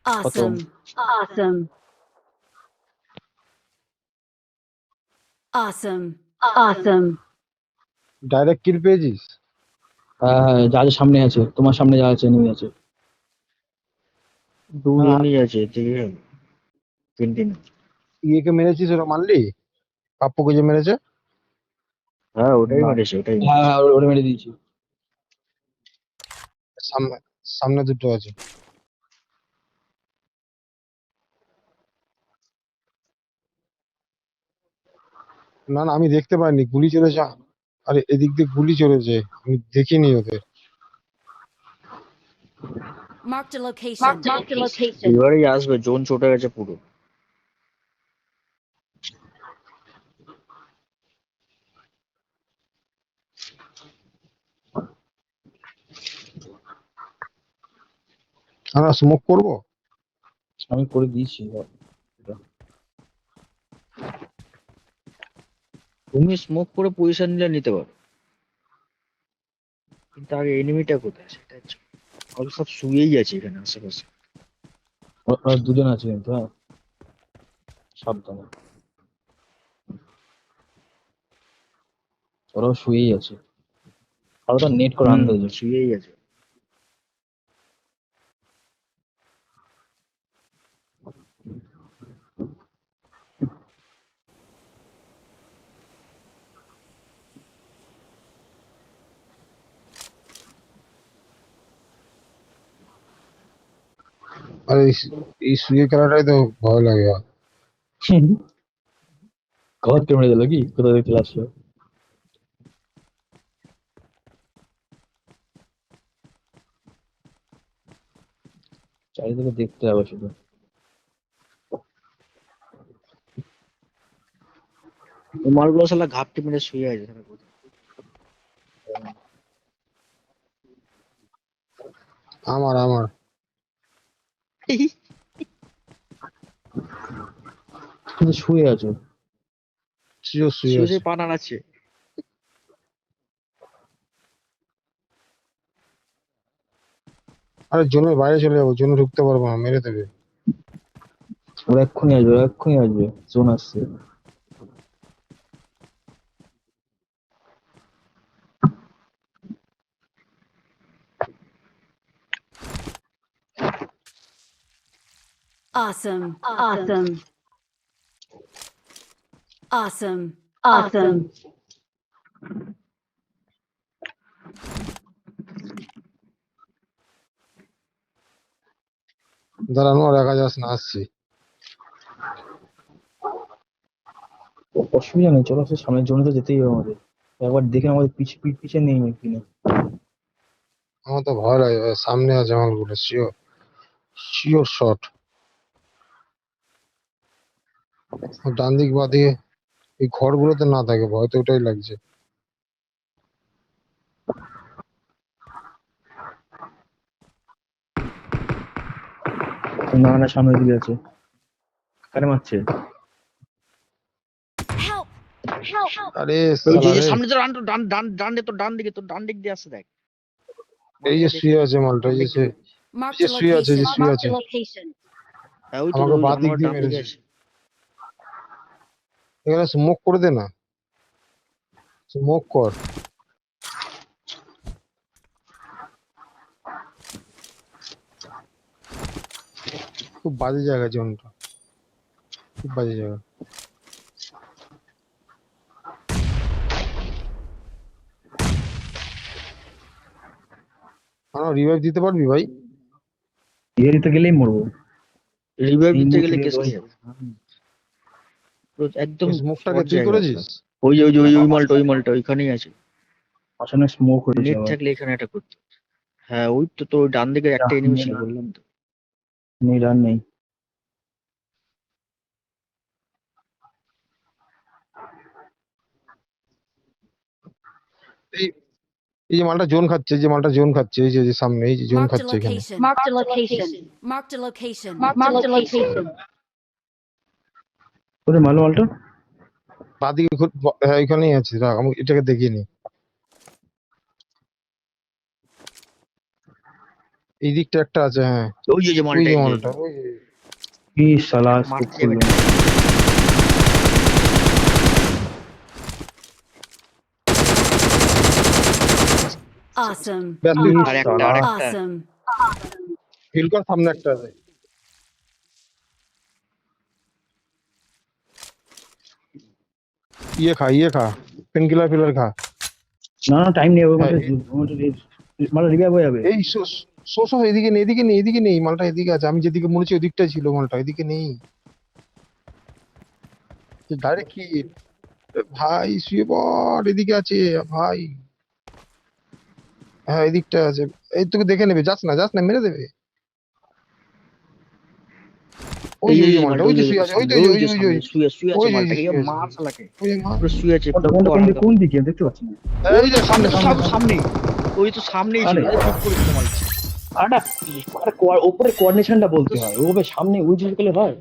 Awesome. Awesome. Awesome. Awesome. Direct kill পেয়েছিস? হ্যাঁ হ্যাঁ, যা যা সামনে আছে, তোমার সামনে যা আছে এনিমি আছে। দুজনই আছে এদিকে, তিনটে না। ইয়েকে মেরেছিস, ওরা মারলি? পাপ্পুকে যে মেরেছে? হ্যাঁ ওটাই না। মেরেছে, ওটাই হ্যাঁ মেরেছে। হ্যাঁ, ওটা মেরে দিয়েছি। সামনে সামনে দুটো আছে। না না, আমি দেখতে পাইনি, গুলি চলেছে। আরে এদিক দিয়ে গুলি চলেছে, আমি দেখিনি ওদের। Marked a location. Marked a location. এবারেই আসবে, জোন চটে গেছে পুরো। আমরা স্মোক করবো? আমি করে দিয়েছি। তুমি স্মোক করে পজিশন নিলে নিতে পারো, কিন্তু আগে এনিমিটা কোথায় সেটা হচ্ছে। ওরা সব শুয়েই আছে এখানে আশেপাশে। ওরা দুজন আছে কিন্তু, হ্যাঁ সাবধানে। ওরাও শুয়েই আছে, আর ওটা নেট করে আনতে হবে। শুয়েই আছে। আর এই শুয়ে খেলাটাই তো ভয় লাগে। ঘর কে মেরে দিল কি, কোথা থেকে চলে আসলো? চারিদিকে দেখতে হবে শুধু। ও মালগুলো শালা ঘাপটি মেরে শুয়ে আছে এখানে কোথায়। আমার আমার কিন্তু শুয়ে আছো। শুয়ে শুয়ে শুয়ে আছে। শুয়ে পা নাড়াচ্ছে। আরে জোনের বাইরে চলে যাবো, জোনে ঢুকতে পারবো না, মেরে দেবে। ওরা এক্ষুনি আসবে, ওরা এক্ষুনি আসবে, জোন আসছে। Awesome. Awesome. Awesome. Awesome. দাঁড়ানো, দেখা যাস না, আসছি। অসুবিধা নেই, চলো সে সামনের জন্য তো যেতেই হবে আমাদের। একবার দেখে আমাদের পিছে নেই কিনা। আমার তো ভয় লাগে ভাই, সামনে আছে মালগুলো, শিওর শিওর শট। ডান দিক বা দিকে এই ঘরগুলোতে না থাকে, ভয় তো ওটাই লাগছে। না না, সামনের দিকে আছে। কারে মারছে? Help! Help! আরে ওই যে শালা এই যে রে, সামনে তো ডান ডান ডান ডান দিকে, তো ডান দিকে, তো ডান দিক দিয়ে আসছে দেখ। এই যে শুয়ে আছে মালটা, এই যে এই Marked যে a শুয়ে আছে, এই যে location. শুয়ে Marked আছে। a location. হ্যাঁ ওই তো আমাকে ওই বাঁ দিক আমার দিয়ে ডান দিকে মেরেছে। আছে। এখানে স্মোক করে দে না, স্মোক কর। খুব বাজে জায়গা জোনটা, খুব বাজে জায়গা। আমার রিভাইভ দিতে পারবি ভাই? ধীরে দিতে গেলেই মরবো। রিভাইভ এই দিতে মুহূর্তে গেলে দিয়ে কেস দশ। খেয়ে যাবে। পুরো একদম ওই স্মোকটাকে স্পট তুই জায়গা। করেছিস? ওই যে ওই মালটা, ওই মালটা ওইখানেই আছে। আসলে স্মোক হয়েছে নেট আমার। থাকলে এখানে এটা করতে। হ্যাঁ ওই তো তোর ডান দিকে একটা এনিমি ছিল বললাম তো। নেই, রান নেই। এই এই যে মালটা জোন খাচ্ছে, এই যে মালটা জোন খাচ্ছে, এই যে এই যে সামনে, এই যে জোন Marked a খাচ্ছে এখানে। location. Marked a location. Marked a location. Marked a location. ওরে মারলো মালটা। বাদিকে হ্যাঁ এখানেই আছে, রাখ, আমি এটাকে দেখিনি। এই দিকটা একটা আছে, হ্যাঁ। ওই যে ওই মালটা যে এই যে। মালটা, ওই যে। কি শালা মার স্কোপ খেয়ে করলো Awesome. ব্যাস কি আর একটা শালা আরেকটা Awesome. ফিল কর, সামনে একটা আছে। ইয়ে খা পেন কিলার ফিলার খা। না না টাইম নেই ওই হ্যাঁ, মালটা রিভাইভ হয়ে যাবে। এই শো এদিকে নেই, এদিকে নেই, এদিকে নেই, মালটা এদিকে আছে। আমি যেদিকে মনে হচ্ছে ওদিকটাই ছিল মালটা, এদিকে নেই। ডাইরেক্ট কি ভাই, শুয়ে পড়, এদিকে আছে ভাই। হ্যাঁ, এদিকটা আছে। এই তোকে দেখে নেবে, যাস না, যাস না, মেরে দেবে। ওই এই যে, ওই এই যে মালটা, মালটা ওই ওই যে যে শুয়ে আছে, ওই সামনে তো, ওই যে, ওই ওই যে যে, ওই যে, সামনে শুয়ে শুয়ে আছে ওই যে, ওই যে মালটাকে শুয়ে আছে। মার শালাকে ওই যে মার। পুরো শুয়ে আছে কোনটা পুরো কোনটা কোন আলাদা। দিকে, কোন দিকে আমি দেখতে পাচ্ছি না। এই যে সামনে, তো সামনে, সামনে ওই তো সামনেই ছিল আরে চুপ করে ছিল মালটা। আটা ওপরে কোঅর্ডিনেশনটা বলতে হয়, ওভাবে সামনে উইচ গেলে হয়।